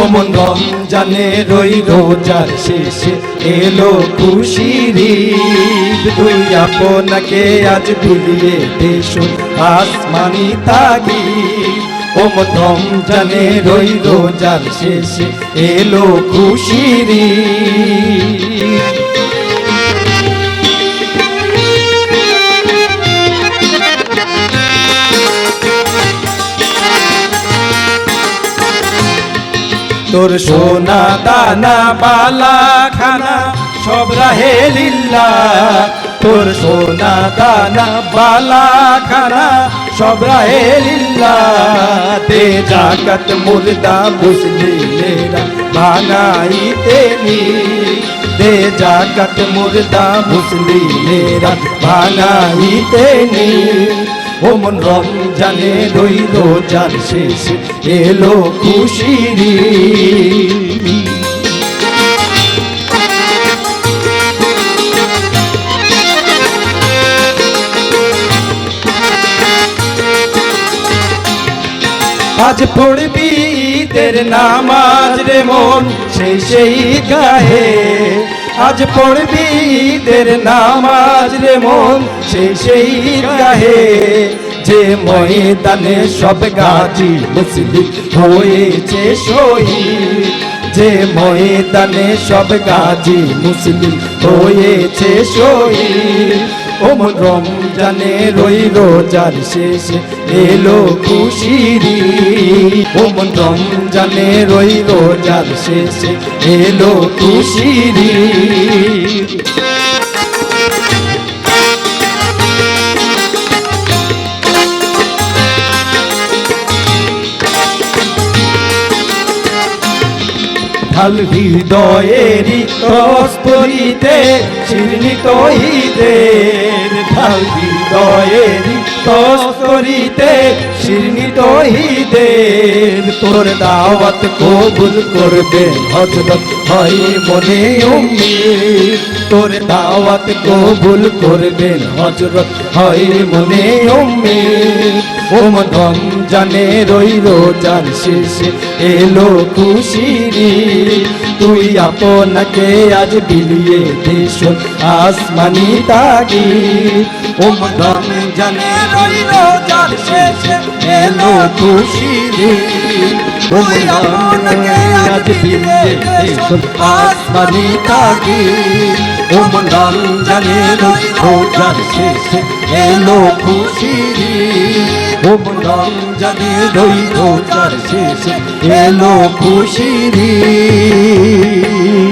ওমন রমজানের ওই রোজার শেষে এলো খুশির ঈদ। তুই আপনাকে আজ বিলিয়ে দেশ আসমানি তাগিদ। ওমন রমজানের ওই রোজার শেষে এলো খুশির ঈদ। তোর সোনা দানা বালা খানা সব রাহে লিল্লাহ। তোর সোনা দানা বালা খানা সব রাহে লিল্লাহ। দে জাকাত মুর্দা মুসলিমেরা ভাঙাইতে নি। দে জাকাত মুর্দা মুসলিমেরা ভাঙাইতে নি। ওমন রমজানের ওই রোজার শেষে এলো খুশির ঈদ। আজ পড়বি ঈদের নামাজ রে মন সেই গায়ে। আজ পড়বি ঈদের নামাজ রে মন সেই গায়ে। যে ময়দানে সব গাজী মুসলিম হয়েছে শহীদ। যে ময়দানে সব গাজী মুসলিম হয়েছে শহীদ। ওমন রমজানের ওই রোজার শেষে এলো খুশির ঈদ। ওমন রমজানের ওই রোজার শেষে এলো খুশির ঈদ। ঢাল হৃদয়েরই তস্করিতে শিরনি তৌহিদের। ঢাল হৃদয়েরই তস্করিতে শিরনি তৌহিদের। তোর দাওয়াত কবুল করবে হযরত হয় মনে উম্মীদ। তোর দাওয়াত কবুল করবেন হযরত হয় মনে উম্মীদ। ওমন রমজানের ওই রোজার শেষে এলো খুশির ঈদ। তুই আপনাকে আজ বিলিয়ে দেশ আসমানি তাগিদ। ওমন রমজানের ওই রোজার শেষে এলো খুশির ঈদ। তুই আপনাকে আজ বিলিয়ে দেশ আসমানি তাগিদ। ওমন রমজানের ওই রোজার শেষে এলো খুশির ঈদ। ওমন রমজানের ওই রোজার শেষে এলো খুশির ঈদ।